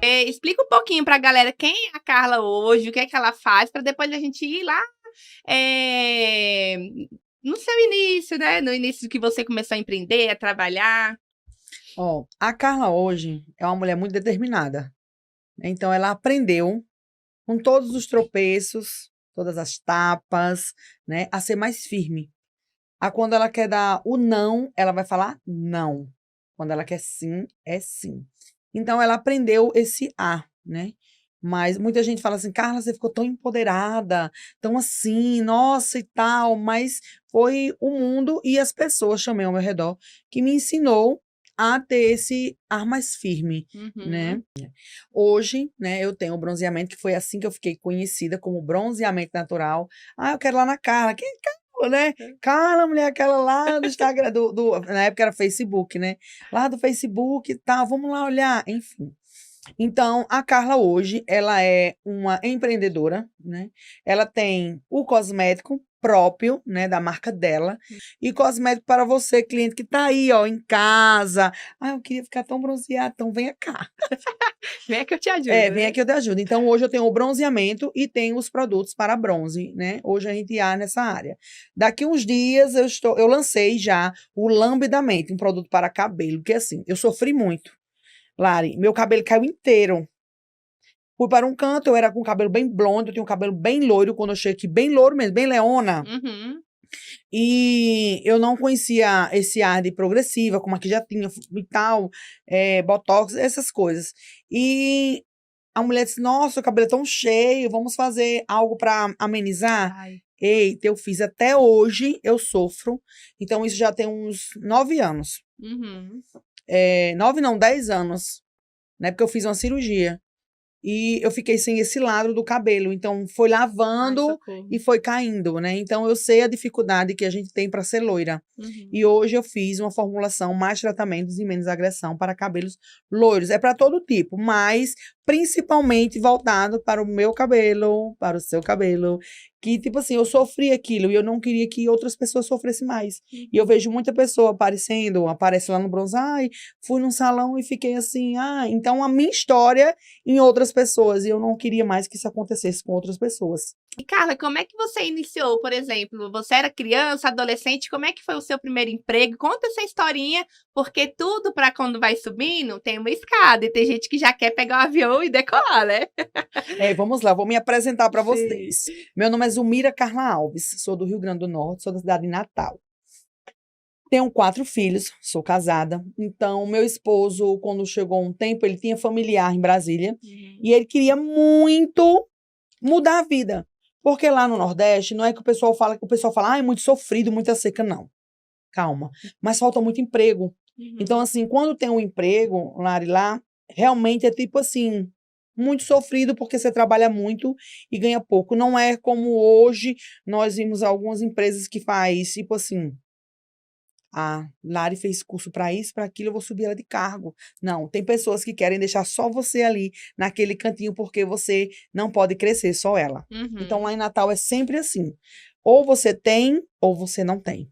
Explica um pouquinho pra galera quem é a Carla hoje, o que é que ela faz, para depois a gente ir lá eh, no seu início, né? No início que você começou a empreender, a trabalhar. Ó, a Carla hoje é uma mulher muito determinada, né? Então, ela aprendeu com todos os tropeços, todas as tapas, né, a ser mais firme. A quando ela quer dar o não, ela vai falar não. Quando ela quer sim, é sim. Então, ela aprendeu esse A, né? Mas muita gente fala assim, Carla, você ficou tão empoderada, tão assim, nossa e tal, mas foi o mundo e as pessoas, chamei ao meu redor, que me ensinou a ter esse ar mais firme, Uhum. né? Hoje, né, eu tenho o bronzeamento, que foi assim que eu fiquei conhecida como bronzeamento natural. Ah, eu quero lá na Carla. Quem é Carla, né? Carla, mulher, aquela lá do Instagram, na época era Facebook, né? Lá do Facebook e tal, vamos lá olhar. Enfim. Então, a Carla hoje, ela é uma empreendedora, né? Ela tem o cosmético próprio, né, da marca dela, e cosmético para você, cliente que tá aí, ó, em casa. Ah, eu queria ficar tão bronzeada, então venha cá. Vem que eu te É, ajudo, vem né? aqui eu te ajudo. Então, hoje eu tenho o bronzeamento e tenho os produtos para bronze, né? Hoje a gente há nessa área. Daqui uns dias eu lancei já o Lambidamente, um produto para cabelo, que assim, eu sofri muito. Lari, meu cabelo caiu inteiro. Fui para um canto, eu era com cabelo bem blondo, eu tinha um cabelo bem loiro quando eu cheguei aqui, bem loiro mesmo, bem leona. Uhum. E eu não conhecia esse ar de progressiva, como aqui já tinha e tal, botox, essas coisas. E a mulher disse: Nossa, o cabelo é tão cheio, vamos fazer algo para amenizar? Ai. Eita, eu fiz até hoje, eu sofro. Então, isso já tem uns 9 anos. Uhum. 9 não, 10 anos, né? Porque eu fiz uma cirurgia. E eu fiquei sem esse lado do cabelo. Então, foi Ai, lavando socorro. e foi caindo, né? Então, eu sei a dificuldade que a gente tem para ser loira. Uhum. E hoje eu fiz uma formulação mais tratamentos e menos agressão para cabelos loiros. É para todo tipo, mas principalmente voltado para o meu cabelo, para o seu cabelo. Que, tipo assim, eu sofri aquilo e eu não queria que outras pessoas sofressem mais. E eu Uhum. vejo muita pessoa aparece lá no bronze, ai, fui num salão e fiquei assim, então a minha história em outras pessoas, e eu não queria mais que isso acontecesse com outras pessoas. E Carla, como é que você iniciou, por exemplo? Você era criança, adolescente, como é que foi o seu primeiro emprego? Conta essa historinha, porque tudo para quando vai subindo tem uma escada e tem gente que já quer pegar o avião e decolar, né? Vamos lá, vou me apresentar para Sim. vocês. Meu nome é Zulmira Carla Alves, sou do Rio Grande do Norte, sou da cidade de Natal. Tenho 4 filhos, sou casada. Então, meu esposo, quando chegou um tempo, ele tinha familiar em Brasília Uhum. e ele queria muito mudar a vida. Porque lá no Nordeste, não é que o pessoal fala, é muito sofrido, muita seca, não. Calma. Mas falta muito emprego. Então, Uhum. assim, quando tem um emprego, Lari, lá, realmente é tipo assim, muito sofrido porque você trabalha muito e ganha pouco. Não é como hoje nós vimos algumas empresas que faz, tipo assim, a Lari fez curso para isso, para aquilo, eu vou subir ela de cargo. Não, tem pessoas que querem deixar só você ali, naquele cantinho, porque você não pode crescer, só ela. Então, Uhum. lá em Natal é sempre assim. Ou você tem, ou você não tem.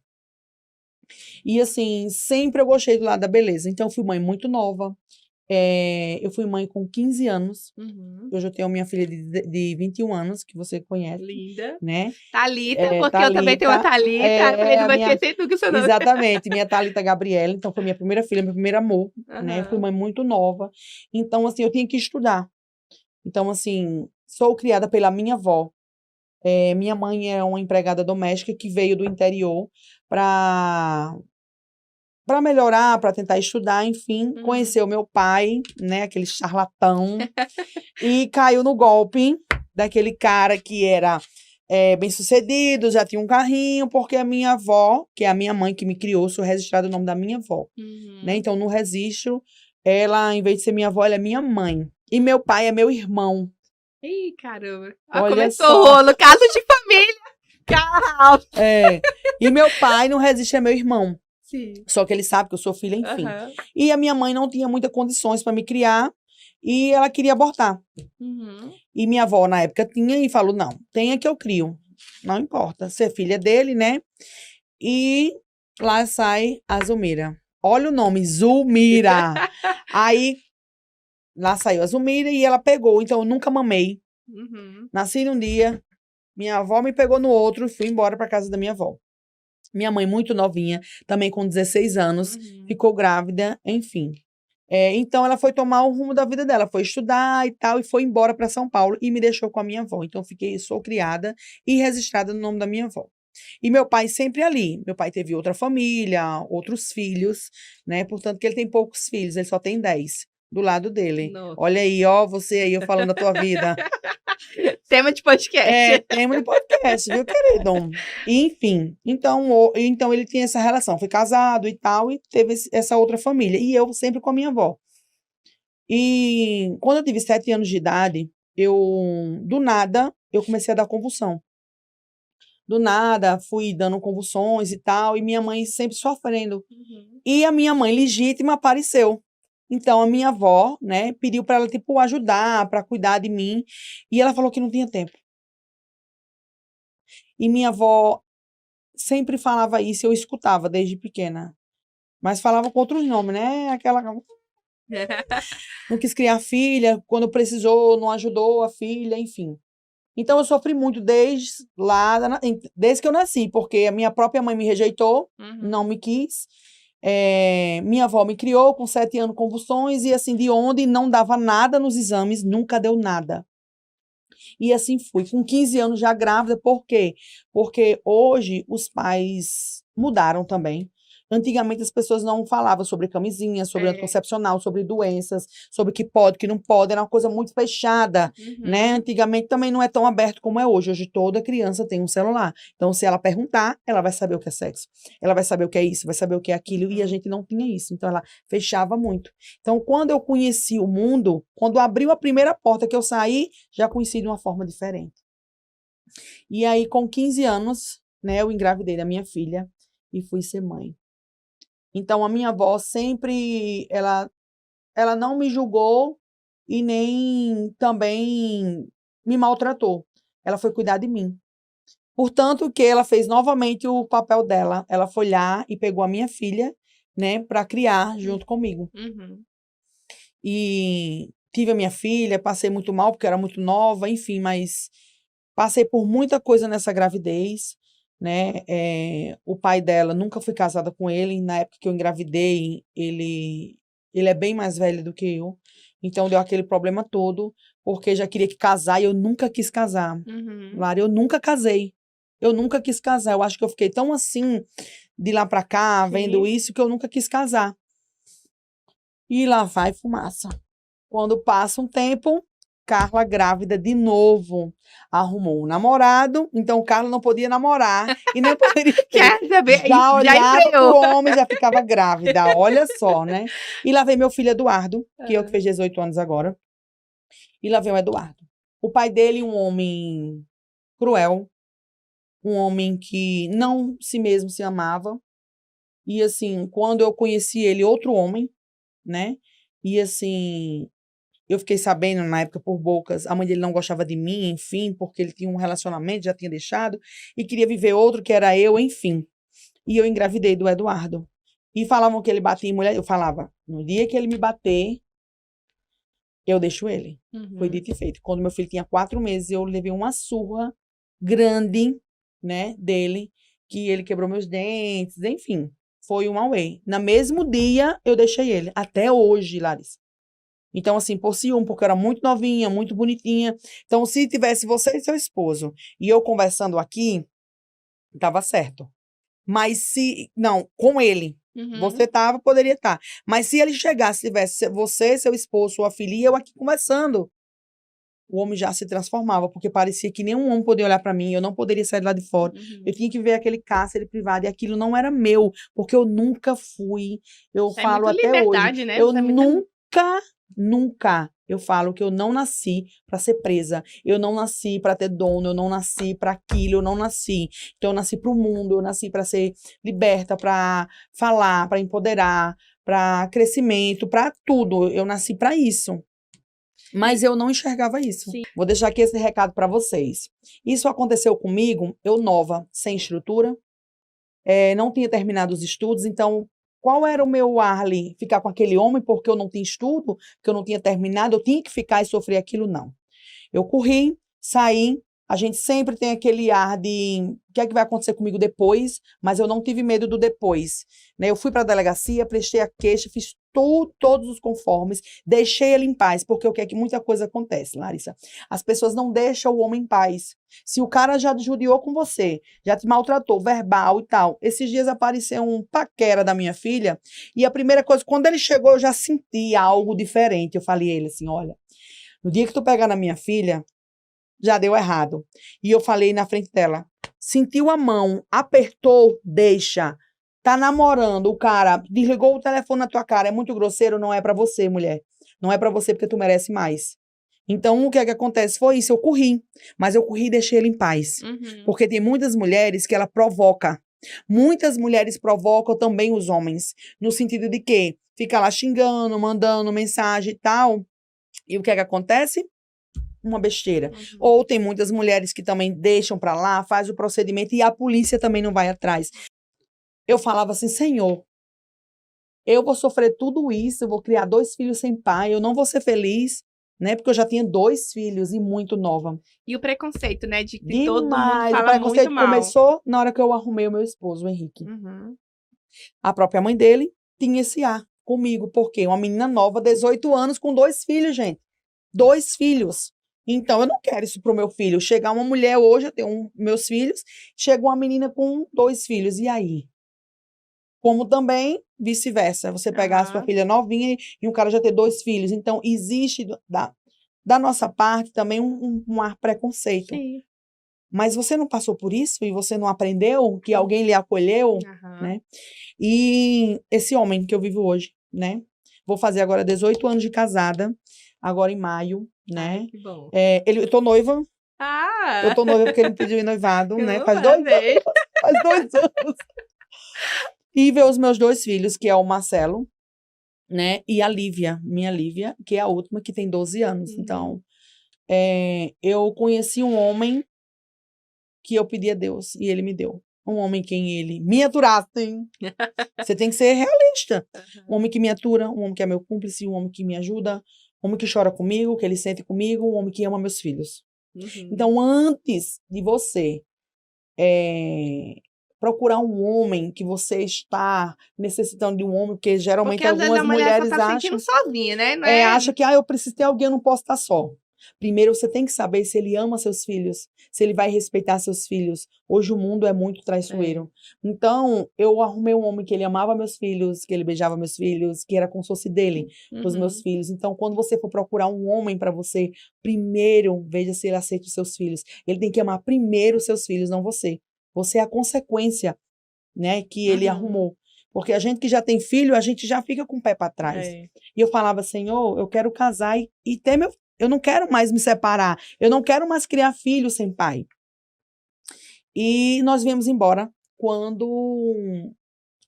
E assim, sempre eu gostei do lado da beleza. Então, eu fui mãe muito nova. Eu fui mãe com 15 anos. Uhum. Hoje eu tenho minha filha de 21 anos, que você conhece, Linda. né? Thalita, porque eu também tenho uma Thalita, Thalita. Eu falei, não a vou minha. esquecer nunca o seu nome. Exatamente, minha Thalita Gabriela. Então, foi minha primeira filha, meu primeiro amor, né? Fui Aham. mãe muito nova. Então, assim, eu tinha que estudar. Então, assim, sou criada pela minha avó. Minha mãe é uma empregada doméstica que veio do interior para melhorar, para tentar estudar, enfim, Uhum. conheceu meu pai, né, aquele charlatão, e caiu no golpe daquele cara que era bem-sucedido, já tinha um carrinho, porque a minha avó, que é a minha mãe que me criou, sou registrada o nome da minha avó, né? Uhum. Então, no registro, ela, em vez de ser minha avó, ela é minha mãe. E Hum. meu pai é meu irmão. Ih, caramba. Ó, Olha começou o só. rolo. Caso de família. Carla. E meu pai no registro é meu irmão. Sim. Só que ele sabe que eu sou filha, enfim. Aham. E a minha mãe não tinha muitas condições para me criar e ela queria abortar. Uhum. E minha avó, na época, tinha e falou: não, tenha que eu crio. Não importa, ser filha dele, né? E lá sai a Zulmira. Olha o nome, Zulmira. Aí lá saiu a Zumira e ela pegou. Então, eu nunca mamei. Uhum. Nasci num dia, minha avó me pegou no outro e fui embora para casa da minha avó. Minha mãe, muito novinha, também com 16 anos, Uhum. ficou grávida, enfim. Então, ela foi tomar o rumo da vida dela, foi estudar e tal, e foi embora para São Paulo e me deixou com a minha avó. Então, sou criada e registrada no nome da minha avó. E meu pai sempre ali. Meu pai teve outra família, outros filhos, né? Portanto, que ele tem poucos filhos, ele só tem 10 do lado dele. Nossa. Olha aí, ó, você aí, eu falando da tua vida. Tema de podcast. Tema de podcast, viu, querido? Enfim, então ele tinha essa relação, foi casado e tal, e teve essa outra família. E eu sempre com a minha avó. E quando eu tive 7 anos de idade, do nada, eu comecei a dar convulsão. Do nada, fui dando convulsões e tal, e minha mãe sempre sofrendo. Uhum. E a minha mãe legítima apareceu. Então, a minha avó, né, pediu para ela, tipo, ajudar, para cuidar de mim. E ela falou que não tinha tempo. E minha avó sempre falava isso, eu escutava desde pequena. Mas falava com outros nomes, né? Aquela. Não quis criar filha, quando precisou, não ajudou a filha, enfim. Então, eu sofri muito desde que eu nasci, porque a minha própria mãe me rejeitou, Uhum. não me quis. Minha avó me criou com 7 anos, convulsões, e assim, de onde não dava nada nos exames, nunca deu nada. E assim fui, com 15 anos já grávida, por quê? Porque hoje os pais mudaram também. Antigamente as pessoas não falavam sobre camisinha, sobre anticoncepcional, sobre doenças, sobre o que pode, o que não pode, era uma coisa muito fechada, né? Antigamente também não é tão aberto como é hoje. Hoje toda criança tem um celular. Então, se ela perguntar, ela vai saber o que é sexo. Ela vai saber o que é isso, vai saber o que é aquilo, e a gente não tinha isso. Então, ela fechava muito. Então, quando eu conheci o mundo, quando abriu a primeira porta que eu saí, já conheci de uma forma diferente. E aí, com 15 anos, né, eu engravidei da minha filha e fui ser mãe. Então, a minha avó sempre, ela não me julgou e nem também me maltratou. Ela foi cuidar de mim. Portanto, que ela fez novamente o papel dela. Ela foi lá e pegou a minha filha, né, para criar junto comigo. Uhum. E tive a minha filha, passei muito mal porque eu era muito nova, enfim, mas passei por muita coisa nessa gravidez, né? O pai dela, nunca fui casada com ele. Na época que eu engravidei, ele é bem mais velho do que eu. Então, deu aquele problema todo, porque já queria que casar e eu nunca quis casar. Uhum. Lara, eu nunca casei. Eu nunca quis casar. Eu acho que eu fiquei tão assim, de lá pra cá, vendo isso, que eu nunca quis casar. E lá vai fumaça. Quando passa um tempo, Carla grávida de novo, arrumou um namorado, então Carla não podia namorar e nem poderia ter. Quer saber? Já Já olhava estreou. pro homem, já ficava grávida, olha só, né? E lá vem meu filho Eduardo, que é o que fez 18 anos agora, e lá vem o Eduardo. O pai dele, um homem cruel, um homem que não si mesmo se amava, e assim, quando eu conheci ele, outro homem, né? E assim, eu fiquei sabendo, na época, por bocas, a mãe dele não gostava de mim, enfim, porque ele tinha um relacionamento, já tinha deixado, e queria viver outro, que era eu, enfim. E eu engravidei do Eduardo. E falavam que ele batia em mulher. Eu falava, no dia que ele me bater, eu deixo ele. Foi dito e feito. Quando meu filho tinha 4 meses, eu levei uma surra grande, né, dele, que ele quebrou meus dentes, enfim. Foi um auê. No mesmo dia, eu deixei ele. Até hoje, Larissa. Então, assim, por ciúme, porque eu era muito novinha, muito bonitinha. Então, se tivesse você e seu esposo, e eu conversando aqui, tava certo. Mas se... Não, com ele. Você tava, poderia estar. Mas se ele chegasse, tivesse você, seu esposo, sua filha, e eu aqui conversando, o homem já se transformava, porque parecia que nenhum homem poderia olhar para mim, eu não poderia sair lá de fora. Eu tinha que ver aquele cárcere privado, e aquilo não era meu, porque eu nunca fui. Eu falo até hoje. Né? Eu nunca, eu falo que eu não nasci para ser presa, eu não nasci para ter dono, eu não nasci para aquilo, eu não nasci. Então, eu nasci para o mundo, eu nasci para ser liberta, para falar, para empoderar, para crescimento, para tudo. Eu nasci para isso. Mas eu não enxergava isso. Sim. Vou deixar aqui esse recado para vocês. Isso aconteceu comigo, eu nova, sem estrutura, não tinha terminado os estudos, então qual era o meu ar ali? Ficar com aquele homem porque eu não tinha estudo, porque eu não tinha terminado, eu tinha que ficar e sofrer aquilo? Não. Eu corri, saí, a gente sempre tem aquele ar de o que é que vai acontecer comigo depois, mas eu não tive medo do depois, né? Eu fui para a delegacia, prestei a queixa, fiz todos os conformes, deixei ele em paz, porque o que é que muita coisa acontece, Larissa? As pessoas não deixam o homem em paz. Se o cara já judiou com você, já te maltratou, verbal e tal, esses dias apareceu um paquera da minha filha, e a primeira coisa, quando ele chegou, eu já senti algo diferente. Eu falei a ele assim, olha, no dia que tu pegar na minha filha, já deu errado. E eu falei na frente dela, sentiu a mão, apertou, deixa. Tá namorando, o cara desligou o telefone na tua cara, é muito grosseiro, não é pra você, mulher. Não é pra você porque tu merece mais. Então, o que é que acontece? Foi isso, eu corri. Mas eu corri e deixei ele em paz. Porque tem muitas mulheres que ela provoca. Muitas mulheres provocam também os homens. No sentido de que fica lá xingando, mandando mensagem e tal. E o que é que acontece? Uma besteira. Ou tem muitas mulheres que também deixam pra lá, faz o procedimento e a polícia também não vai atrás. Eu falava assim, Senhor, eu vou sofrer tudo isso, eu vou criar 2 filhos sem pai, eu não vou ser feliz, né? Porque eu já tinha 2 filhos e muito nova. E o preconceito, né? De que todo mundo Demais. O fala muito preconceito mal. começou na hora que eu arrumei o meu esposo, o Henrique. A própria mãe dele tinha esse ar comigo, porque uma menina nova, 18 anos, com 2 filhos, gente. 2 filhos. Então, eu não quero isso pro meu filho. Chegar uma mulher hoje, eu tenho meus filhos, chega uma menina com 2 filhos, e aí? Como também vice-versa. Você pegar a sua filha novinha e um cara já ter 2 filhos. Então, existe da nossa parte também um ar preconceito. Sim. Mas você não passou por isso e você não aprendeu que alguém lhe acolheu, né? E esse homem que eu vivo hoje, né? Vou fazer agora 18 anos de casada, agora em maio, né? Ai, que bom. Eu tô noiva. Ah! Eu tô noiva porque ele me pediu em noivado, né? Faz 2 anos. Parabéns. Faz 2 anos. E ver os meus 2 filhos, que é o Marcelo, né? E a Lívia, minha Lívia, que é a última, que tem 12 anos. Então, eu conheci um homem que eu pedi a Deus e ele me deu. Um homem quem ele me aturasse. Você tem que ser realista. Um homem que me atura, um homem que é meu cúmplice, um homem que me ajuda, um homem que chora comigo, que ele sente comigo, um homem que ama meus filhos. Então, antes de você procurar um homem que você está necessitando de um homem, porque geralmente Porque às vezes algumas a mulher mulheres só tá acham, sentindo sozinha, né? Não é? acha que eu preciso ter alguém, eu não posso estar só. Primeiro você tem que saber se ele ama seus filhos, se ele vai respeitar seus filhos. Hoje o mundo é muito traiçoeiro. Então, eu arrumei um homem que ele amava meus filhos, que ele beijava meus filhos, que era como se fosse dele, os meus filhos. Então, quando você for procurar um homem para você, primeiro veja se ele aceita os seus filhos. Ele tem que amar primeiro os seus filhos, não você. Você é a consequência, né, que ele arrumou. Porque a gente que já tem filho, a gente já fica com o pé para trás. E eu falava, Senhor, eu quero casar e ter meu. Eu não quero mais me separar. Eu não quero mais criar filho sem pai. E nós viemos embora quando.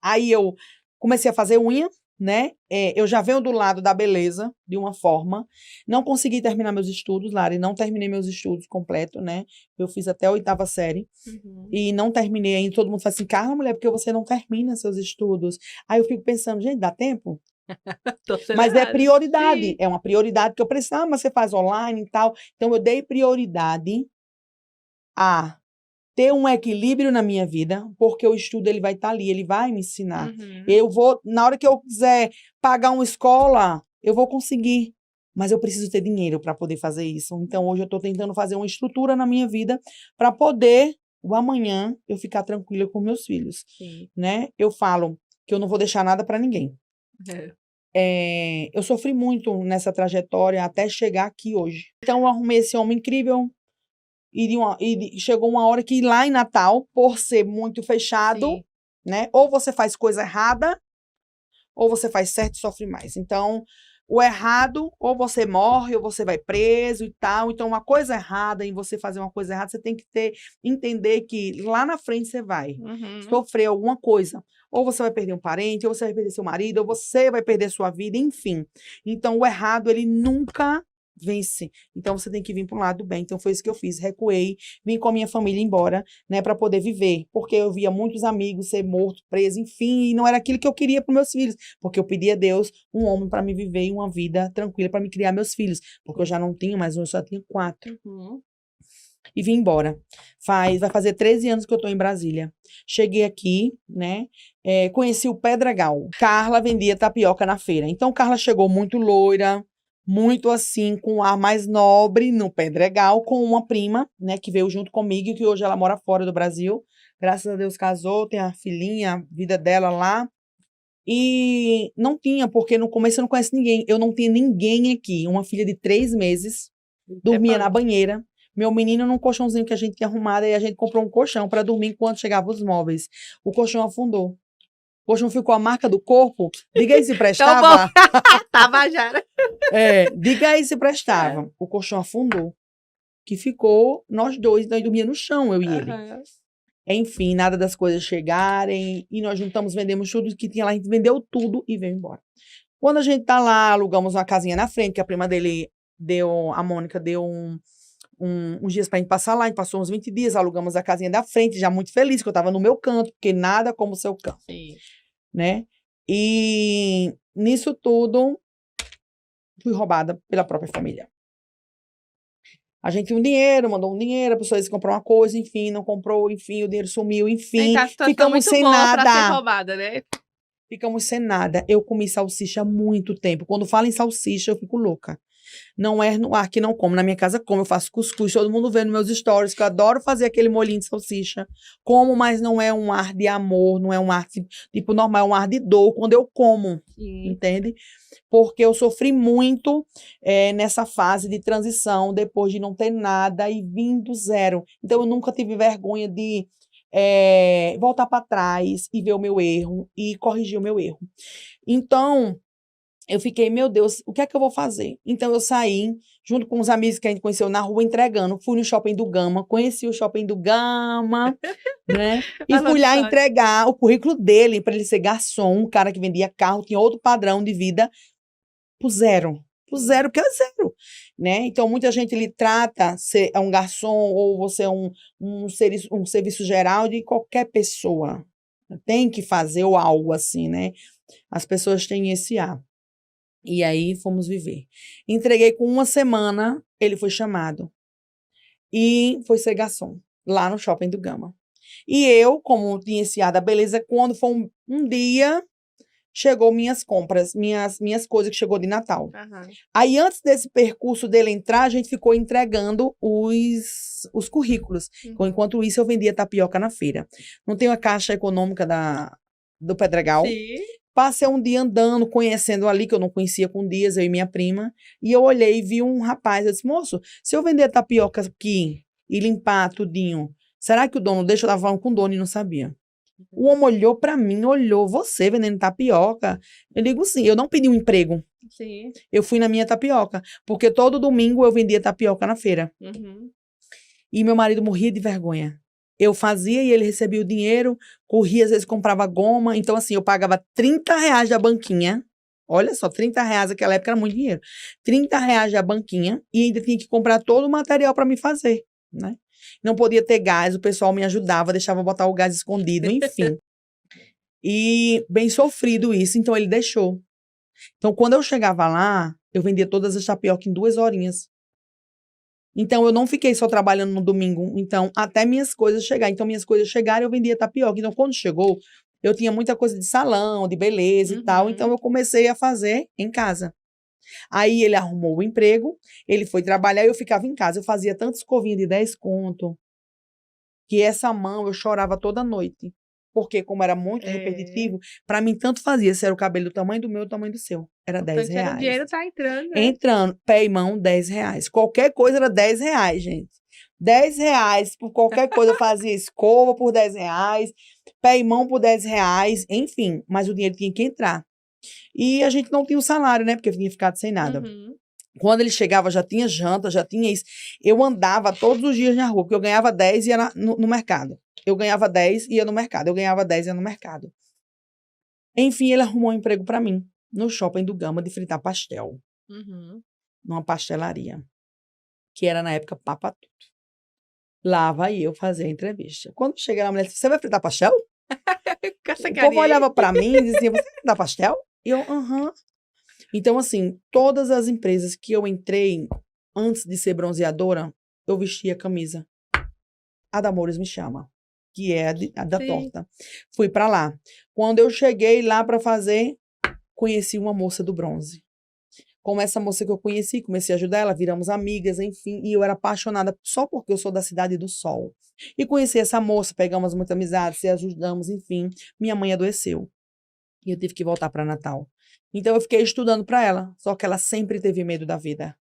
Aí eu comecei a fazer unha, né? Eu já venho do lado da beleza, de uma forma. Não consegui terminar meus estudos, Lari. Não terminei meus estudos completos, né? Eu fiz até a 8ª série. E não terminei ainda. Todo mundo fala assim, Carla, mulher, porque você não termina seus estudos? Aí eu fico pensando, gente, dá tempo? Mas é prioridade. Sim. É uma prioridade que eu preciso. Mas você faz online e tal. Então, eu dei prioridade a ter um equilíbrio na minha vida, porque o estudo ele vai estar ali, ele vai me ensinar. Eu vou, na hora que eu quiser pagar uma escola, eu vou conseguir. Mas eu preciso ter dinheiro para poder fazer isso. Então, hoje eu estou tentando fazer uma estrutura na minha vida para poder, o amanhã, eu ficar tranquila com meus filhos. Né? Eu falo que eu não vou deixar nada para ninguém. Eu sofri muito nessa trajetória até chegar aqui hoje. Então, eu arrumei esse homem incrível. E chegou uma hora que lá em Natal, por ser muito fechado, né? Ou você faz coisa errada, ou você faz certo e sofre mais. Então, o errado, ou você morre, ou você vai preso e tal. Então, uma coisa errada, em você fazer uma coisa errada, você tem que entender que lá na frente você vai sofrer alguma coisa. Ou você vai perder um parente, ou você vai perder seu marido, ou você vai perder sua vida, enfim. Então, o errado, ele nunca vence. Então você tem que vir para um lado bem. Então foi isso que eu fiz. Recuei, vim com a minha família embora, né, para poder viver. Porque eu via muitos amigos ser mortos, presos, enfim, e não era aquilo que eu queria para meus filhos. Porque eu pedi a Deus um homem para me viver e uma vida tranquila para me criar meus filhos. Porque eu já não tinha mais um, eu só tinha 4. E vim embora. Vai fazer 13 anos que eu tô em Brasília. Cheguei aqui, né? Conheci o Pedregal. Carla vendia tapioca na feira. Então, Carla chegou muito loira, muito assim, com um ar mais nobre no Pedregal, com uma prima, né? Que veio junto comigo, que hoje ela mora fora do Brasil. Graças a Deus casou, tem a filhinha, a vida dela lá. E não tinha, porque no começo eu não conheço ninguém. Eu não tinha ninguém aqui. Uma filha de 3 meses, dormia na banheira. Meu menino num colchãozinho que a gente tinha arrumado, e a gente comprou um colchão para dormir enquanto chegavam os móveis. O colchão afundou. O colchão ficou a marca do corpo. Diga aí se prestava. Tabajara. Diga aí se prestava. O colchão afundou. Que ficou nós dois dormíamos no chão, eu e ele. Enfim, nada das coisas chegarem. E nós juntamos, vendemos tudo que tinha lá. A gente vendeu tudo e veio embora. Quando a gente tá lá, alugamos uma casinha na frente, que a prima dele a Mônica deu uns dias pra gente passar lá, a gente passou uns 20 dias, alugamos a casinha da frente, já muito feliz, que eu tava no meu canto, porque nada como o seu canto. Sim. Né? E nisso tudo, fui roubada pela própria família. A gente tinha um dinheiro, mandou um dinheiro, a pessoa disse comprar uma coisa, enfim, não comprou, enfim, o dinheiro sumiu, enfim. Ficamos sem nada. Pra ser roubada, né? Ficamos sem nada. Eu comi salsicha há muito tempo. Quando falo em salsicha, eu fico louca. Não é no ar que não como. Na minha casa como, eu faço cuscuz. Todo mundo vê nos meus stories que eu adoro fazer aquele molhinho de salsicha. Como, mas não é um ar de amor, não é um ar tipo normal, é um ar de dor quando eu como. Sim. Entende? Porque eu sofri muito nessa fase de transição, depois de não ter nada e vim do zero. Então eu nunca tive vergonha de voltar para trás e ver o meu erro e corrigir o meu erro. Então, eu fiquei, meu Deus, o que é que eu vou fazer? Então, eu saí, junto com os amigos que a gente conheceu na rua, entregando. Fui no Shopping do Gama, conheci o Shopping do Gama, né? E fui lá entregar o currículo dele para ele ser garçom, um cara que vendia carro, tinha outro padrão de vida, pro zero. Pro zero, porque é zero, né? Então, muita gente lhe trata ser um garçom ou você é um serviço geral de qualquer pessoa. Tem que fazer ou algo assim, né? As pessoas têm esse ar. E aí fomos viver. Entreguei com 1 semana, ele foi chamado. E foi ser garçom, lá no Shopping do Gama. E eu, como tinha esse ar da beleza, quando foi um dia, chegou minhas compras, minhas coisas que chegou de Natal. Uhum. Aí, antes desse percurso dele entrar, a gente ficou entregando os currículos. Uhum. Enquanto isso, eu vendia tapioca na feira. Não tem a Caixa Econômica do Pedregal. Sim. Passei um dia andando, conhecendo ali, que eu não conhecia com dias, eu e minha prima. E eu olhei e vi um rapaz. Eu disse, moço, se eu vender tapioca aqui e limpar tudinho, será que o dono deixa? Eu tava falando com o dono e não sabia. O homem olhou pra mim, você vendendo tapioca? Eu digo sim, eu não pedi um emprego. Sim. Eu fui na minha tapioca, porque todo domingo eu vendia tapioca na feira. Uhum. E meu marido morria de vergonha. Eu fazia e ele recebia o dinheiro, corria, às vezes comprava goma. Então, assim, eu pagava R$30 da banquinha. Olha só, R$30 naquela época era muito dinheiro. R$30 da banquinha e ainda tinha que comprar todo o material para me fazer, né? Não podia ter gás, o pessoal me ajudava, deixava eu botar o gás escondido, enfim. E bem sofrido isso, então ele deixou. Então, quando eu chegava lá, eu vendia todas as tapiocas em 2 horinhas. Então, eu não fiquei só trabalhando no domingo. Então, até minhas coisas chegarem. Então, minhas coisas chegaram, eu vendia tapioca. Então, quando chegou, eu tinha muita coisa de salão, de beleza e tal. Então, eu comecei a fazer em casa. Aí, ele arrumou o emprego, ele foi trabalhar e eu ficava em casa. Eu fazia tantas escovinhas de 10 conto, que essa mão eu chorava toda noite. Porque, como era muito repetitivo, para mim tanto fazia se era o cabelo do tamanho do meu ou do tamanho do seu. Era R$10. O dinheiro tá entrando, né? Entrando, pé e mão, R$10. Qualquer coisa era R$10, gente. R$10 por qualquer coisa. Eu fazia escova por R$10, pé e mão por R$10, enfim. Mas o dinheiro tinha que entrar. E a gente não tinha o salário, né? Porque eu tinha ficado sem nada. Uhum. Quando ele chegava, já tinha janta, já tinha isso. Eu andava todos os dias na rua, porque eu ganhava 10 e ia no mercado. Eu ganhava 10 e ia no mercado. Eu ganhava 10 e ia no mercado. Enfim, ele arrumou um emprego para mim, no Shopping do Gama, de fritar pastel. Uhum. numa pastelaria, que era na época Papa Tudo. Lá vai eu fazer a entrevista. Quando cheguei lá, a mulher disse, você vai fritar pastel? Com essa O povo carinha aí. olhava pra mim e dizia, você vai fritar pastel? E eu, aham. Então, assim, todas as empresas que eu entrei antes de ser bronzeadora, eu vestia camisa. A da Amores me chama, que é a da Sim. torta. Fui pra lá. Quando eu cheguei lá pra fazer, conheci uma moça do bronze. Como essa moça que eu conheci, comecei a ajudar ela, viramos amigas, enfim, e eu era apaixonada só porque eu sou da Cidade do Sol. E conheci essa moça, pegamos muita amizade, se ajudamos, enfim. Minha mãe adoeceu e eu tive que voltar para Natal. Então eu fiquei estudando para ela, só que ela sempre teve medo da vida.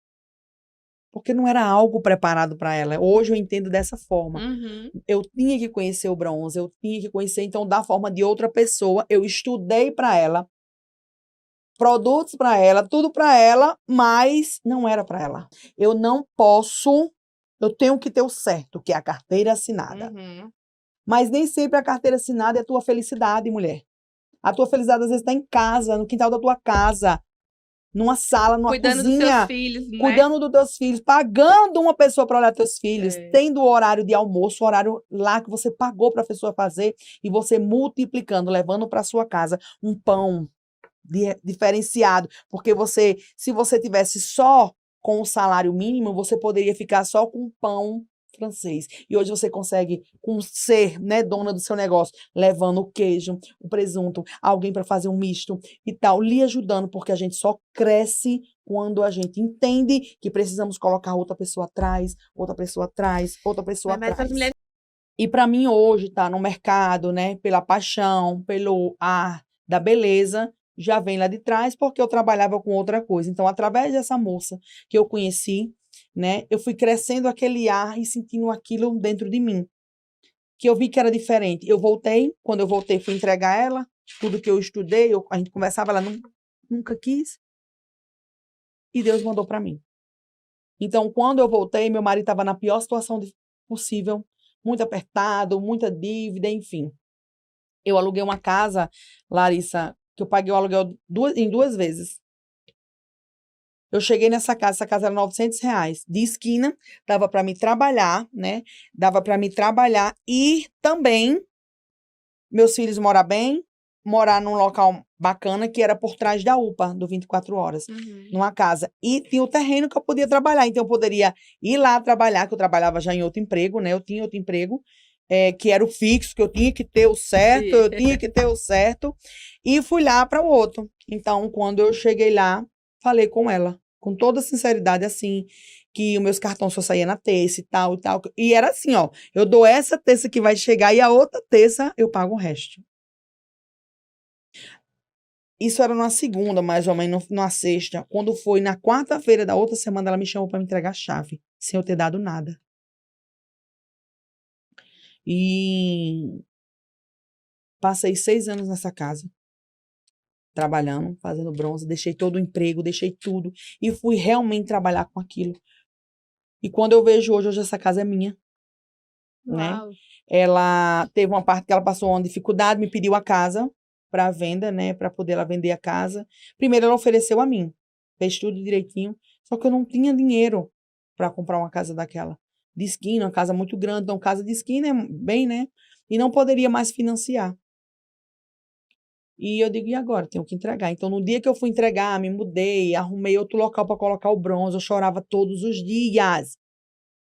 Porque não era algo preparado para ela. Hoje eu entendo dessa forma. Uhum. Eu tinha que conhecer o bronze, eu tinha que conhecer, então, da forma de outra pessoa. Eu estudei para ela, produtos para ela, tudo para ela, mas não era para ela. Eu não posso, eu tenho que ter o certo, que é a carteira assinada. Uhum. Mas nem sempre a carteira assinada é a tua felicidade, mulher. A tua felicidade às vezes está em casa, no quintal da tua casa, numa sala, numa Cuidando dos seus cozinha, filhos, né? cuidando dos teus filhos, pagando uma pessoa para olhar teus filhos, É. tendo o horário de almoço, o horário lá que você pagou para a pessoa fazer, e você multiplicando, levando para sua casa um pão diferenciado, porque você, se você tivesse só com o salário mínimo, você poderia ficar só com pão francês. E hoje você consegue, com ser, né, dona do seu negócio, levando o queijo, o presunto, alguém para fazer um misto e tal, lhe ajudando, porque a gente só cresce quando a gente entende que precisamos colocar outra pessoa atrás, outra pessoa atrás, outra pessoa Mas atrás. as mulheres E para mim hoje tá no mercado, né, pela paixão, pelo ar da beleza, já vem lá de trás porque eu trabalhava com outra coisa. Então, através dessa moça que eu conheci, né, eu fui crescendo aquele ar e sentindo aquilo dentro de mim, que eu vi que era diferente. Eu voltei, quando eu voltei, fui entregar ela tudo que eu estudei, a gente conversava, ela nunca quis, e Deus mandou para mim. Então, quando eu voltei, meu marido estava na pior situação possível, muito apertado, muita dívida, enfim. Eu aluguei uma casa, Larissa, que eu paguei o aluguel em 2 vezes. Eu cheguei nessa casa, essa casa era R$ 900, de esquina, dava para me trabalhar, né? Dava para me trabalhar e também meus filhos morar bem, morar num local bacana que era por trás da UPA, do 24 horas, numa casa. E tinha o terreno que eu podia trabalhar, então eu poderia ir lá trabalhar, que eu trabalhava já em outro emprego, né? Eu tinha outro emprego, que era o fixo, que eu tinha que ter o certo, Sim. eu tinha que ter o certo, e fui lá para o outro. Então, quando eu cheguei lá, falei com ela, com toda sinceridade, assim, que os meus cartões só saíam na terça e tal, e tal. E era assim, ó, eu dou essa terça que vai chegar e a outra terça eu pago o resto. Isso era na segunda, mais ou menos, na sexta. Quando foi na quarta-feira da outra semana, ela me chamou para me entregar a chave, sem eu ter dado nada. E passei 6 anos nessa casa, trabalhando, fazendo bronze, deixei todo o emprego, deixei tudo, e fui realmente trabalhar com aquilo. E quando eu vejo hoje essa casa é minha, né? Uau. Ela teve uma parte que ela passou uma dificuldade, me pediu a casa para venda, né, para poder ela vender a casa. Primeiro ela ofereceu a mim, fez tudo direitinho, só que eu não tinha dinheiro para comprar uma casa daquela, de esquina, uma casa muito grande, então casa de esquina é bem, né, e não poderia mais financiar. E eu digo, e agora? Tenho que entregar. Então, no dia que eu fui entregar, me mudei, arrumei outro local para colocar o bronze, eu chorava todos os dias,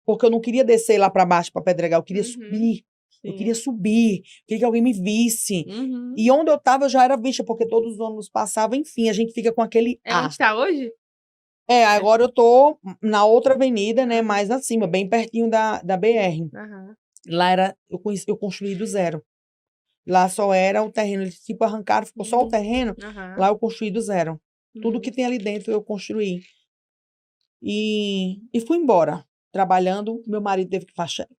porque eu não queria descer lá para baixo para Pedregal, eu queria subir. Eu queria subir, queria que alguém me visse. Uhum. E onde eu estava eu já era vista, porque todos os ônibus passavam, enfim, a gente fica com aquele É onde está hoje? Agora eu tô na outra avenida, né, mais acima, bem pertinho da BR. Uhum. Lá eu construí do zero. Lá só era o terreno, eles tipo arrancaram, ficou só o terreno, lá eu construí do zero. Tudo que tem ali dentro eu construí. E fui embora. Trabalhando, meu marido teve que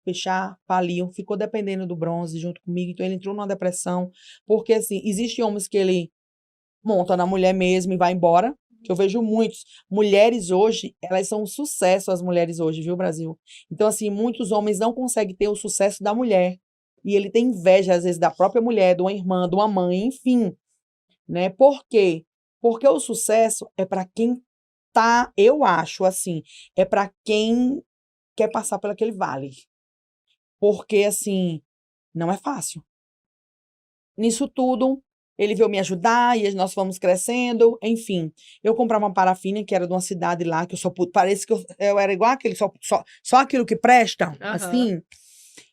fechar, faliu, ficou dependendo do bronze junto comigo, então ele entrou numa depressão, porque assim, existem homens que ele monta na mulher mesmo e vai embora, que eu vejo muitos. Mulheres hoje, elas são um sucesso, as mulheres hoje, viu, Brasil? Então, assim, muitos homens não conseguem ter o sucesso da mulher, e ele tem inveja, às vezes, da própria mulher, de uma irmã, de uma mãe, enfim, né? Por quê? Porque o sucesso é para quem tá, eu acho, assim, é para quem quer passar por aquele vale. Porque, assim, não é fácil. Nisso tudo, ele veio me ajudar e nós fomos crescendo, enfim. Eu comprava uma parafina que era de uma cidade lá, que eu só pude, parece que eu era igual aquele, só aquilo que presta, Aham. assim.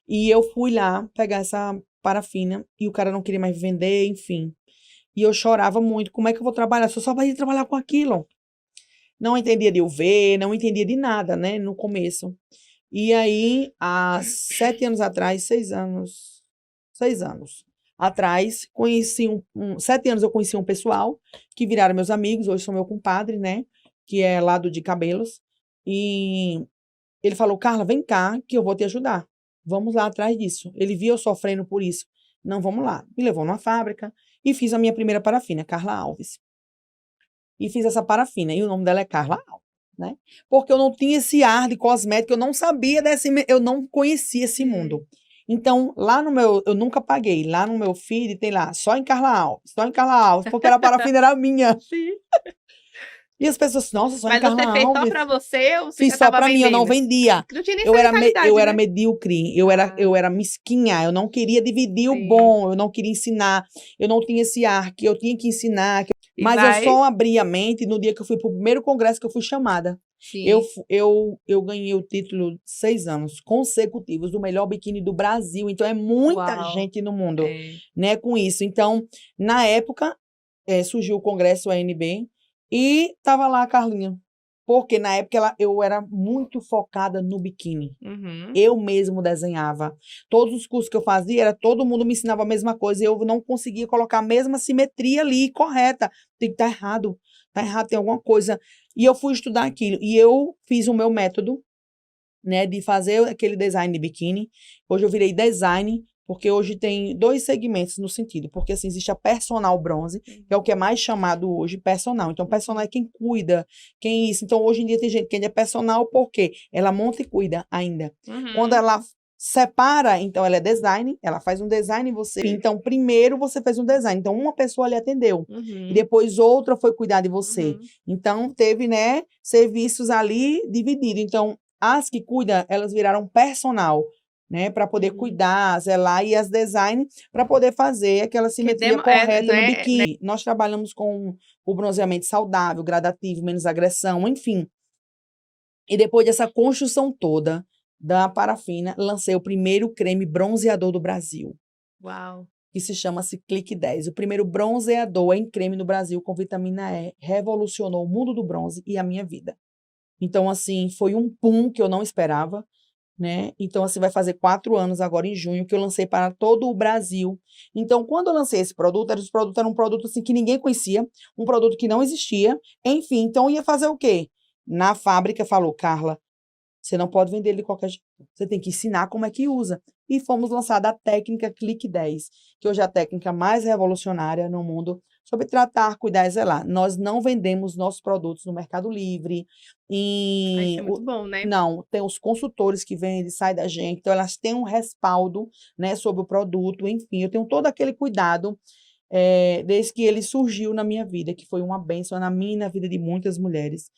E eu fui lá pegar essa parafina e o cara não queria mais vender, enfim. E eu chorava muito, como é que eu vou trabalhar? Só vai trabalhar com aquilo. Não entendia de UV, não entendia de nada, né, no começo. E aí, há 7 anos atrás, 6 anos atrás, 7 anos eu conheci um pessoal que viraram meus amigos, hoje são meu compadre, né, que é lá do de Cabelos, e ele falou, Carla, vem cá que eu vou te ajudar, vamos lá atrás disso. Ele viu eu sofrendo por isso, não, vamos lá. Me levou numa fábrica e fiz a minha primeira parafina, Carla Alves. E fiz essa parafina, e o nome dela é Carla Alves, né? Porque eu não tinha esse ar de cosmética, eu não sabia eu não conhecia esse mundo. Então, lá no meu, eu nunca paguei, lá no meu feed tem lá, só em Carla Alves, só em Carla Alves, porque a parafina era minha. Sim. E as pessoas, nossa, só em Mas Carla você fez só Alves. pra você ou você já Fiz só tava pra mim, eu não vendendo? vendia. Não tinha nem Eu essa era, eu mentalidade, era né? medíocre, Ah, eu era mesquinha, eu não queria dividir o sim. bom, eu não queria ensinar, eu não tinha esse ar que eu tinha que ensinar. E Mas eu vai. só abri a mente no dia que eu fui pro primeiro congresso que eu fui chamada. Sim. Eu ganhei o título 6 anos consecutivos do melhor biquíni do Brasil. Então, é muita Uau. gente no mundo, É. né, com isso. Então, na época, surgiu o congresso ANB e tava lá a Carlinha. Porque na época eu era muito focada no biquíni. Uhum. Eu mesmo desenhava. Todos os cursos que eu fazia, todo mundo me ensinava a mesma coisa e eu não conseguia colocar a mesma simetria ali, correta. Tem que estar errado. Tá errado, tem alguma coisa. E eu fui estudar aquilo. E eu fiz o meu método, né, de fazer aquele design de biquíni. Hoje eu virei design, porque hoje tem 2 segmentos no sentido, porque assim, existe a personal bronze, que é o que é mais chamado hoje, personal. Então, personal é quem cuida, quem isso. Então, hoje em dia tem gente que é personal porque ela monta e cuida ainda. Quando Uhum. ela separa, então ela é design, ela faz um design em você. Então, primeiro você fez um design. Então, uma pessoa lhe atendeu. E Uhum. depois outra foi cuidar de você. Uhum. Então, teve, né, serviços ali divididos. Então, as que cuidam, elas viraram personal, né, para poder Uhum. cuidar, zelar, e as design para poder fazer aquela Que simetria correta no né, né? biquíni. Nós trabalhamos com o bronzeamento saudável, gradativo, menos agressão, enfim. E depois dessa construção toda da parafina, lancei o primeiro creme bronzeador do Brasil, Uau. que se chama-se Clique 10. O primeiro bronzeador em creme no Brasil com vitamina E, revolucionou o mundo do bronze e a minha vida. Então, assim, foi um pum que eu não esperava, né? Então, assim, vai fazer 4 anos agora em junho que eu lancei para todo o Brasil. Então, quando eu lancei esse produto, era um produto assim que ninguém conhecia, um produto que não existia, enfim. Então, ia fazer o quê? Na fábrica falou, Carla, você não pode vender ele de qualquer jeito. Você tem que ensinar como é que usa. E fomos lançada a técnica Clique 10, que hoje é a técnica mais revolucionária no mundo sobre tratar, cuidar e zelar. Nós não vendemos nossos produtos no Mercado Livre. Ah, isso é muito bom, né? Não, tem os consultores que vendem, saem da gente. Então, elas têm um respaldo, né, sobre o produto. Enfim, eu tenho todo aquele cuidado desde que ele surgiu na minha vida, que foi uma bênção na minha e na vida de muitas mulheres.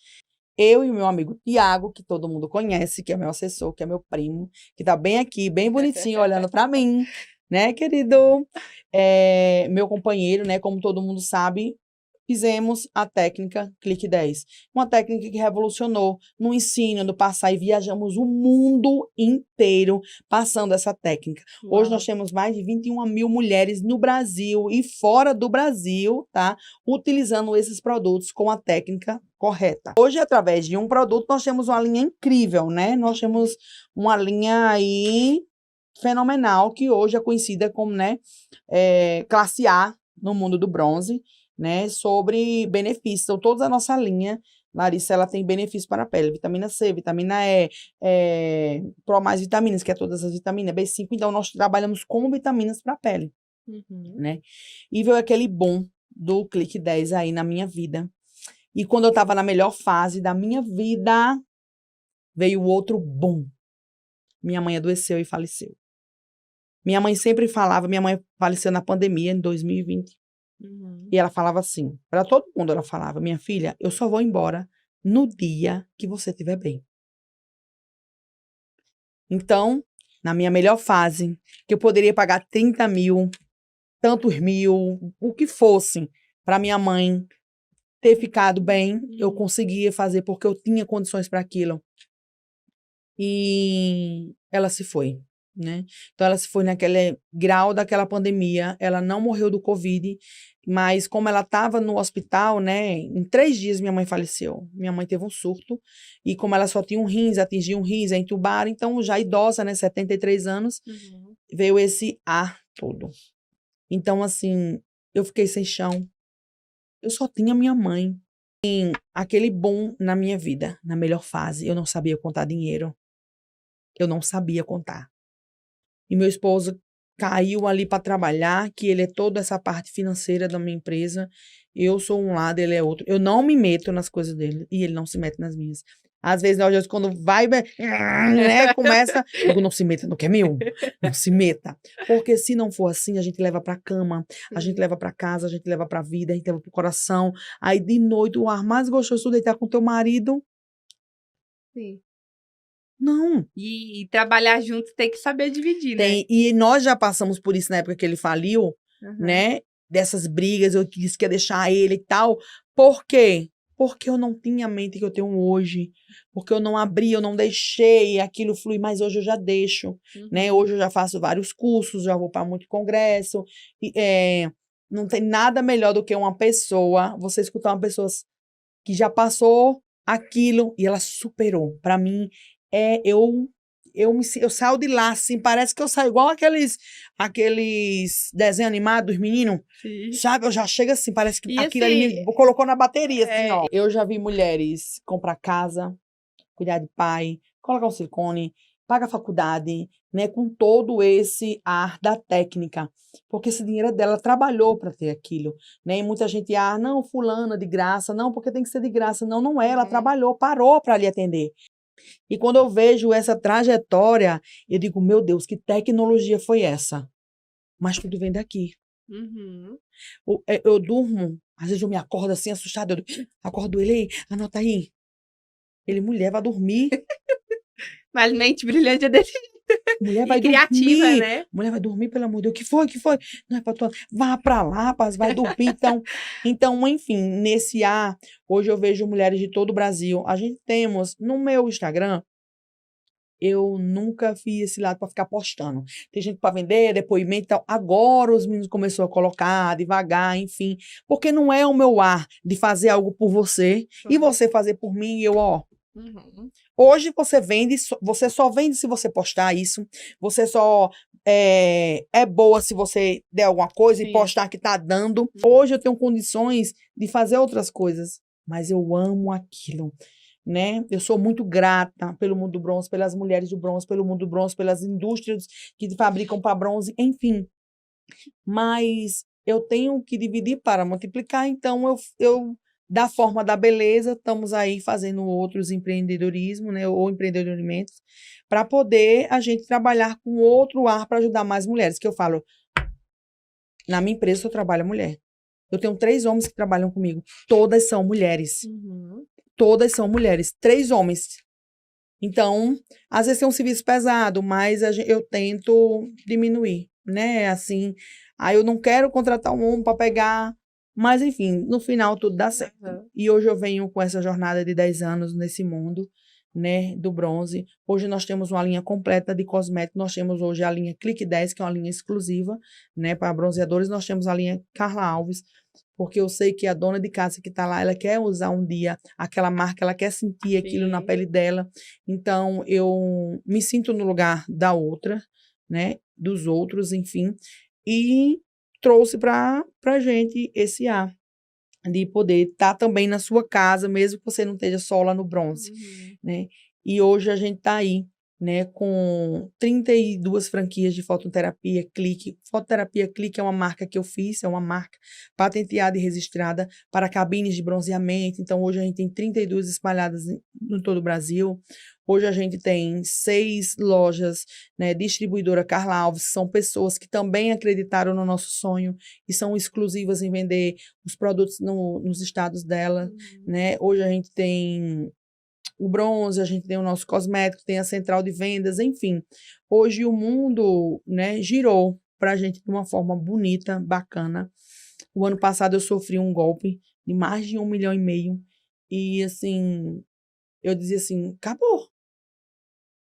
Eu e o meu amigo Tiago, que todo mundo conhece, que é meu assessor, que é meu primo, que está bem aqui, bem bonitinho, olhando para mim, né, querido? Meu companheiro, né, como todo mundo sabe, fizemos a técnica Clique 10. Uma técnica que revolucionou no ensino, no passar, e viajamos o mundo inteiro passando essa técnica. Hoje nós Uau. temos mais de 21 mil mulheres no Brasil e fora do Brasil, tá? Utilizando esses produtos com a técnica correta. Hoje, através de um produto, nós temos uma linha incrível, né? Nós temos uma linha aí fenomenal, que hoje é conhecida como, né, classe A no mundo do bronze, né, sobre benefícios. Então, toda a nossa linha, Larissa, ela tem benefícios para a pele, vitamina C, vitamina E, Pro mais vitaminas, que é todas as vitaminas, B5, então nós trabalhamos com vitaminas para a pele, Uhum. né, e veio aquele boom do Clique 10 aí na minha vida, e quando eu estava na melhor fase da minha vida, veio outro boom. Minha mãe adoeceu e faleceu. Minha mãe sempre falava, minha mãe faleceu na pandemia, em 2020, Uhum. e ela falava assim, para todo mundo ela falava, minha filha, eu só vou embora no dia que você estiver bem. Então, na minha melhor fase, que eu poderia pagar 30 mil, tantos mil, o que fosse, para minha mãe ter ficado bem, eu conseguia fazer porque eu tinha condições para aquilo. E ela se foi, né? Então, ela se foi naquele grau daquela pandemia. Ela não morreu do Covid, mas como ela estava no hospital, né? Em 3 dias, minha mãe faleceu. Minha mãe teve um surto. E como ela só tinha um rins, atingiu um rins, entubaram. Então, já idosa, né? 73 anos, veio esse ar todo. Então, assim, eu fiquei sem chão. Eu só tinha minha mãe. Aquele boom na minha vida, na melhor fase. Eu não sabia contar dinheiro. Eu não sabia contar. E meu esposo caiu ali para trabalhar, que ele é toda essa parte financeira da minha empresa. Eu sou um lado, ele é outro. Eu não me meto nas coisas dele e ele não se mete nas minhas. Às vezes, nós, quando vai, né, começa, eu digo, não se meta no que é meu. Não se meta. Porque se não for assim, a gente leva para cama, a gente leva para casa, a gente leva para vida, a gente leva pro coração. Aí, de noite, o ar mais gostoso é deitar com teu marido. Sim. Não. E trabalhar junto tem que saber dividir, Tem, né? e nós já passamos por isso na época que ele faliu, né? Dessas brigas, eu disse que ia deixar ele e tal. Por quê? Porque eu não tinha a mente que eu tenho hoje. Porque eu não abri, eu não deixei aquilo fluir, mas hoje eu já deixo, né? Hoje eu já faço vários cursos, já vou para muito congresso. Não tem nada melhor do que uma pessoa, você escutar uma pessoa que já passou aquilo e ela superou. Para mim, eu saio de lá, assim, parece que eu saio igual aqueles desenhos animados dos meninos, sabe? Eu já chego assim, parece que E aquilo assim, ali me colocou na bateria, assim, ó. Eu já vi mulheres comprar casa, cuidar de pai, colocar um silicone, pagar a faculdade, né? Com todo esse ar da técnica. Porque esse dinheiro é dela, ela trabalhou para ter aquilo, né? E muita gente, não, fulana de graça, não, porque tem que ser de graça. Não, não é, ela trabalhou, parou para lhe atender. E quando eu vejo essa trajetória, eu digo, meu Deus, que tecnologia foi essa? Mas tudo vem daqui. Eu durmo, às vezes eu me acordo assim, assustada, eu acordo ele, anota aí. Ele, mulher, vai dormir. Mas mente brilhante é desse jeito. Mulher E vai criativa, dormir. né? Mulher vai dormir, pelo amor de Deus. O que foi? Que foi? Não é pra tua... Vá pra lá, rapaz, vai dormir. Então, enfim, nesse ar, hoje eu vejo mulheres de todo o Brasil. A gente temos, no meu Instagram, eu nunca fiz esse lado para ficar postando. Tem gente para vender, depoimento e tal. Agora os meninos começaram a colocar devagar, enfim. Porque não é o meu ar de fazer algo por você e você fazer por mim e eu, ó. Hoje você vende, você só vende se você postar isso. Você só é boa se você der alguma coisa e postar que tá dando. Hoje eu tenho condições de fazer outras coisas, mas eu amo aquilo, né? Eu sou muito grata pelo mundo do bronze, pelas mulheres do bronze, pelo mundo do bronze, pelas indústrias que fabricam para bronze, enfim. Mas eu tenho que dividir para multiplicar, então eu da forma da beleza, estamos aí fazendo outros empreendedorismo, né, ou empreendedorismos, para poder a gente trabalhar com outro ar para ajudar mais mulheres, que eu falo, na minha empresa eu trabalho mulher. Eu tenho 3 homens que trabalham comigo, todas são mulheres. Todas são mulheres, 3 homens. Então, às vezes tem um serviço pesado, mas eu tento diminuir, né? Assim, aí eu não quero contratar um homem para pegar, mas enfim, no final tudo dá certo. E hoje eu venho com essa jornada de 10 anos nesse mundo, né, do bronze. Hoje nós temos uma linha completa de cosméticos, nós temos hoje a linha Clique 10, que é uma linha exclusiva, né, para bronzeadores, nós temos a linha Carla Alves, porque eu sei que a dona de casa que está lá, ela quer usar um dia aquela marca, ela quer sentir aquilo na pele dela. Então, eu me sinto no lugar da outra, né? Dos outros, enfim. E trouxe para a gente esse ar de poder estar também na sua casa, mesmo que você não esteja só lá no bronze, né? E hoje a gente está aí né, com 32 franquias de fototerapia Clique. Fototerapia Clique é uma marca que eu fiz, é uma marca patenteada e registrada para cabines de bronzeamento. Então, hoje a gente tem 32 espalhadas em todo o Brasil. Hoje a gente tem 6 lojas, né, distribuidora Carla Alves, que são pessoas que também acreditaram no nosso sonho e são exclusivas em vender os produtos nos estados dela, né? Hoje a gente tem o bronze, a gente tem o nosso cosmético, tem a central de vendas, enfim. Hoje o mundo, né, girou para a gente de uma forma bonita, bacana. O ano passado eu sofri um golpe de mais de 1,5 milhão e, assim, eu dizia assim, acabou.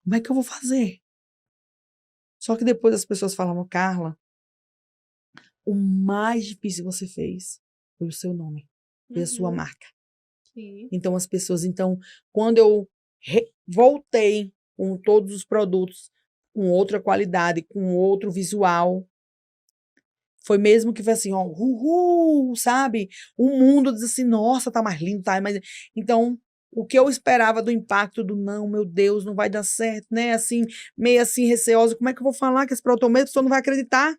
Como é que eu vou fazer? Só que depois as pessoas falavam, Carla, o mais difícil você fez foi o seu nome, foi a sua marca. Sim. Então, as pessoas, quando eu voltei com todos os produtos, com outra qualidade, com outro visual, foi mesmo que foi assim, ó, uhul, sabe? O mundo diz assim, nossa, tá mais lindo, tá mais... Então, o que eu esperava do impacto do não, meu Deus, não vai dar certo, né? Assim, meio assim, receosa, como é que eu vou falar que esse produto a pessoa não vai acreditar?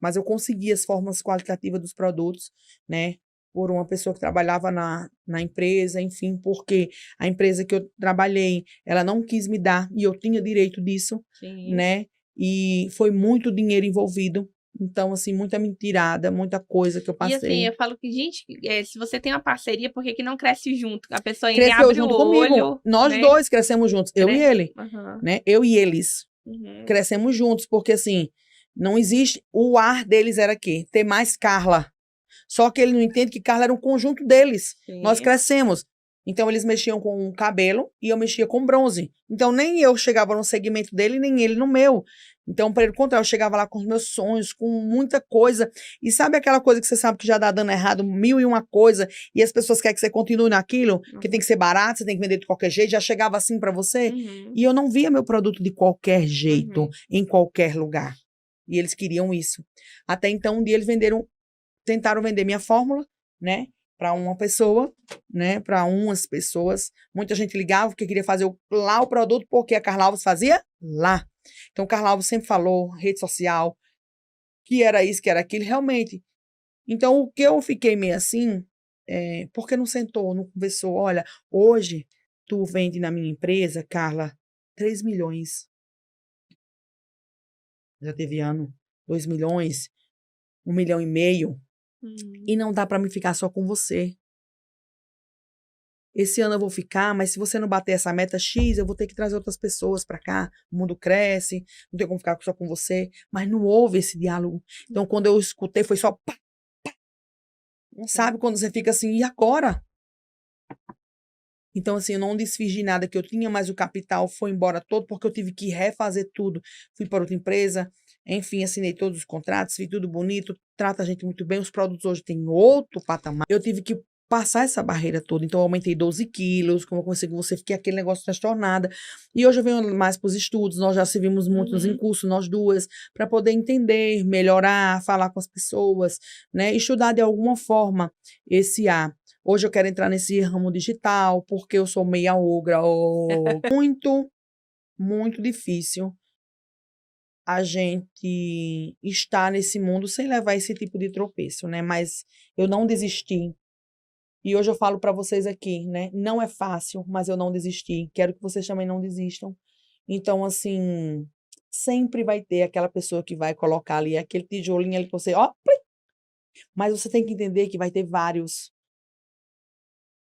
Mas eu consegui as formas qualitativas dos produtos, né? Por uma pessoa que trabalhava na empresa, enfim, porque a empresa que eu trabalhei, ela não quis me dar, e eu tinha direito disso, Sim. né? E foi muito dinheiro envolvido. Então, assim, muita mentirada, muita coisa que eu E passei. assim, eu falo que, gente, se você tem uma parceria, por que que não cresce junto? A pessoa ainda Cresceu abre o junto comigo. olho, Nós né? dois crescemos juntos, eu e ele, Uhum. né? Eu e eles. Uhum. Crescemos juntos, porque assim, não existe. O ar deles era aqui, ter mais Carla. Só que ele não entende que Carla era um conjunto deles. Sim. Nós crescemos. Então, eles mexiam com cabelo e eu mexia com bronze. Então, nem eu chegava no segmento dele, nem ele no meu. Então, para ele contar, eu chegava lá com os meus sonhos, com muita coisa. E sabe aquela coisa que você sabe que já dá dando errado, 1.001 coisa, e as pessoas querem que você continue naquilo, que tem que ser barato, você tem que vender de qualquer jeito, já chegava assim para você? E eu não via meu produto de qualquer jeito, em qualquer lugar. E eles queriam isso. Até então, um dia eles tentaram vender minha fórmula, né, para uma pessoa, né, para umas pessoas. Muita gente ligava porque queria fazer lá o produto, porque a Carla Alves fazia lá. Então, o Carla Alves sempre falou, rede social, que era isso, que era aquilo, realmente. Então, o que eu fiquei meio assim, por que não sentou, não conversou? Olha, hoje, tu vende na minha empresa, Carla, 3 milhões. Já teve ano, 2 milhões, 1,5 milhão. E não dá para me ficar só com você. Esse ano eu vou ficar, mas se você não bater essa meta X, eu vou ter que trazer outras pessoas para cá. O mundo cresce, não tem como ficar só com você. Mas não houve esse diálogo. Então, quando eu escutei, foi só pá, pá. Não sabe quando você fica assim, e agora? Então, assim, eu não desfiz de nada que eu tinha, mas o capital foi embora todo, porque eu tive que refazer tudo. Fui para outra empresa, enfim, assinei todos os contratos, fiz tudo bonito, trata a gente muito bem. Os produtos hoje têm outro patamar. Eu tive que passar essa barreira toda. Então, eu aumentei 12 quilos, como eu conversei com você, fiquei aquele negócio transtornada. E hoje eu venho mais para os estudos, nós já servimos muitos em curso, nós duas, para poder entender, melhorar, falar com as pessoas, né? Estudar de alguma forma esse A. Hoje eu quero entrar nesse ramo digital, porque eu sou meia ogra. Muito, muito difícil a gente estar nesse mundo sem levar esse tipo de tropeço, né? Mas eu não desisti. E hoje eu falo para vocês aqui, né? Não é fácil, mas eu não desisti. Quero que vocês também não desistam. Então, assim, sempre vai ter aquela pessoa que vai colocar ali aquele tijolinho ali que você, ó, mas você tem que entender que vai ter vários.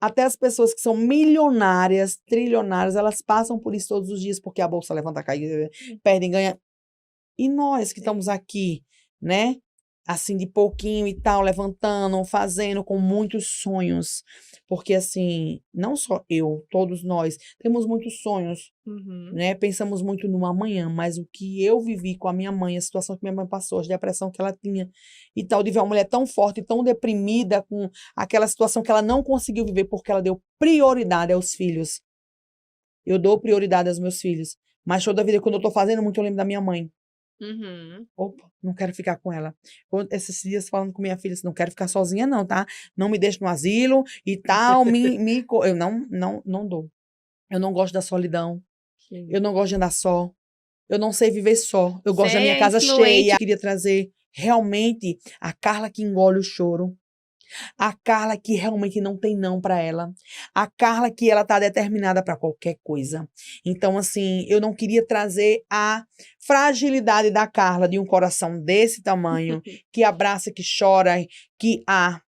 Até as pessoas que são milionárias, trilionárias, elas passam por isso todos os dias, porque a bolsa levanta, cai, perdem, ganha. E nós que estamos aqui, né? Assim, de pouquinho e tal, levantando, fazendo com muitos sonhos. Porque, assim, não só eu, todos nós, temos muitos sonhos, né? Pensamos muito no amanhã, mas o que eu vivi com a minha mãe, a situação que minha mãe passou, a depressão que ela tinha e tal, de ver uma mulher tão forte, tão deprimida, com aquela situação que ela não conseguiu viver porque ela deu prioridade aos filhos. Eu dou prioridade aos meus filhos, mas toda a vida, quando eu tô fazendo muito, eu lembro da minha mãe. Opa, não quero ficar com ela. Esses dias falando com minha filha, assim, não quero ficar sozinha não, tá? Não me deixe no asilo e tal, eu não dou. Eu não gosto da solidão. Sim. Eu não gosto de andar só. Eu não sei viver só. Eu gosto da Você minha é casa influente. cheia. Eu queria trazer realmente a Carla que engole o choro. A Carla que realmente não tem não para ela. A Carla que ela tá determinada para qualquer coisa. Então, assim, eu não queria trazer a fragilidade da Carla de um coração desse tamanho, que abraça, que chora,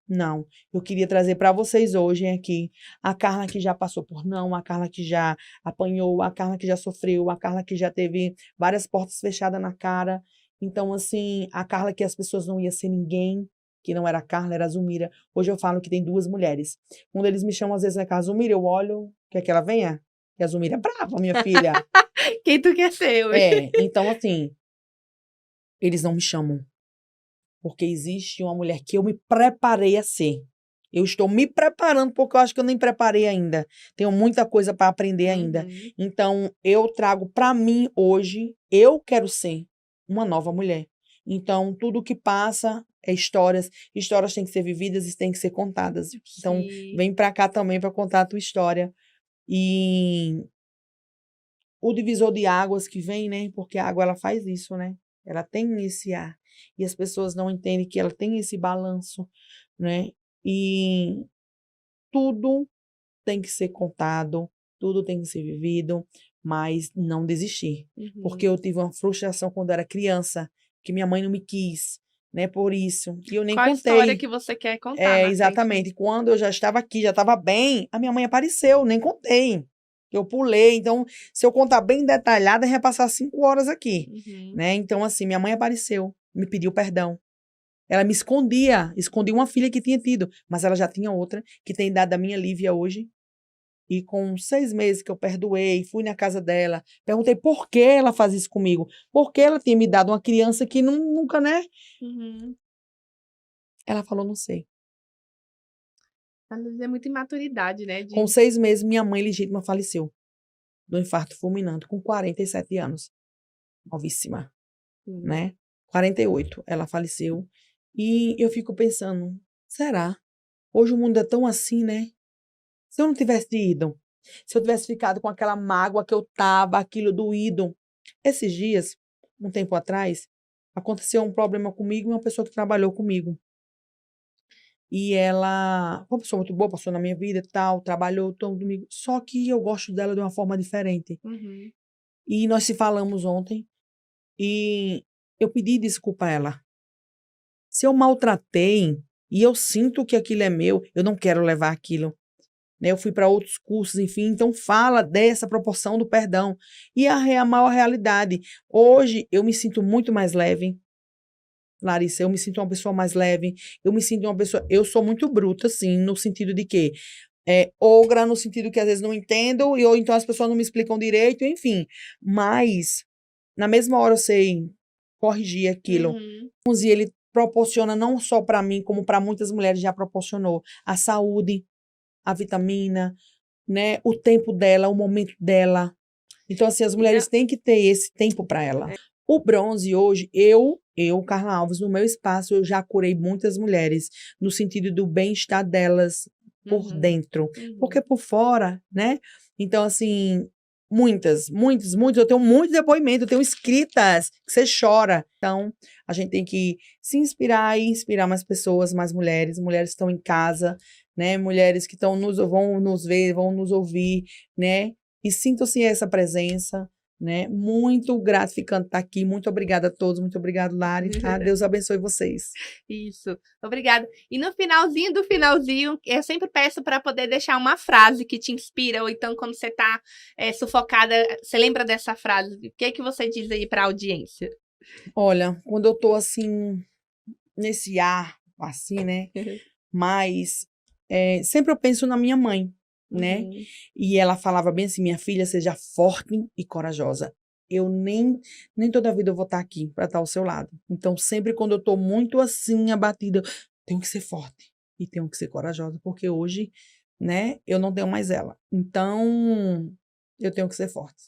não. Eu queria trazer para vocês hoje aqui a Carla que já passou por não, a Carla que já apanhou, a Carla que já sofreu, a Carla que já teve várias portas fechadas na cara. Então, assim, a Carla que as pessoas não iam ser ninguém, que não era a Carla, era a Zulmira. Hoje eu falo que tem duas mulheres. Quando eles me chamam, às vezes, na casa, Zulmira, eu olho, quer que ela venha? E a Zulmira é brava, minha filha. Quem tu quer ser hoje? Então, assim, eles não me chamam. Porque existe uma mulher que eu me preparei a ser. Eu estou me preparando porque eu acho que eu nem preparei ainda. Tenho muita coisa para aprender ainda. Uhum. Então, eu trago para mim hoje, eu quero ser uma nova mulher. Então, tudo que passa é histórias. Histórias têm que ser vividas e têm que ser contadas. Então, Sim. vem para cá também para contar a tua história. E o divisor de águas que vem, né? Porque a água, ela faz isso, né? Ela tem esse ar. E as pessoas não entendem que ela tem esse balanço, né? E tudo tem que ser contado, tudo tem que ser vivido, mas não desistir. Porque Uhum. eu tive uma frustração quando era criança, que minha mãe não me quis, né? Por isso. E eu nem Qual a história contei. que você quer contar na frente? Exatamente. Quando eu já estava aqui, já estava bem, a minha mãe apareceu, nem contei. Eu pulei. Então, se eu contar bem detalhada, ia passar 5 horas aqui, Uhum. né? Então, assim, minha mãe apareceu, me pediu perdão. Ela me escondia uma filha que tinha tido, mas ela já tinha outra, que tem idade da minha Lívia hoje. E com 6 meses que eu perdoei, fui na casa dela, perguntei por que ela faz isso comigo. Por que ela tinha me dado uma criança que nunca, né? Uhum. Ela falou, não sei. Às vezes é muita imaturidade, né? Com 6 meses, minha mãe legítima faleceu do infarto fulminante, com 47 anos. Novíssima, Sim. né? 48, ela faleceu. E eu fico pensando, será? Hoje o mundo é tão assim, né? Se eu não tivesse ido, se eu tivesse ficado com aquela mágoa que eu tava, aquilo doído. Esses dias, um tempo atrás, aconteceu um problema comigo e uma pessoa que trabalhou comigo. E ela, uma pessoa muito boa, passou na minha vida e tal, trabalhou todo comigo. Só que eu gosto dela de uma forma diferente. Uhum. E nós se falamos ontem e eu pedi desculpa a ela. Se eu maltratei e eu sinto que aquilo é meu, eu não quero levar aquilo. Né? Eu fui para outros cursos, enfim, então fala dessa proporção do perdão. E a maior realidade. Hoje eu me sinto muito mais leve, Larissa, eu me sinto uma pessoa mais leve, eu me sinto uma pessoa. Eu sou muito bruta, assim, no sentido de que ogra, no sentido que às vezes não entendo, ou então as pessoas não me explicam direito, enfim. Mas, na mesma hora eu sei corrigir aquilo. Uhum. E ele proporciona não só para mim, como para muitas mulheres já proporcionou a saúde, a vitamina, né? O tempo dela, o momento dela. Então, assim, as E mulheres têm que ter esse tempo para ela. O bronze hoje, Carla Alves, no meu espaço, eu já curei muitas mulheres, no sentido do bem-estar delas por Uhum. dentro. Uhum. Porque por fora, né? Então, assim, muitas, eu tenho muitos depoimentos, eu tenho escritas que você chora. Então, a gente tem que se inspirar e inspirar mais pessoas, mais mulheres que estão em casa, né? Mulheres que vão nos ver, vão nos ouvir, né? E sintam-se essa presença, né? Muito gratificante estar aqui. Muito obrigada a todos. Muito obrigada, Lari. Tá? Deus abençoe vocês. Isso, obrigada. E no finalzinho do finalzinho, eu sempre peço para poder deixar uma frase que te inspira, ou então quando você está sufocada, você lembra dessa frase? O que é que você diz aí para a audiência? Olha, quando eu tô assim, nesse ar, assim, né? Mas sempre eu penso na minha mãe, né? Uhum. E ela falava bem assim, minha filha, seja forte e corajosa. Eu nem toda a vida eu vou estar aqui para estar ao seu lado. Então, sempre quando eu tô muito assim, abatida, eu tenho que ser forte e tenho que ser corajosa, porque hoje, né, eu não tenho mais ela. Então, eu tenho que ser forte.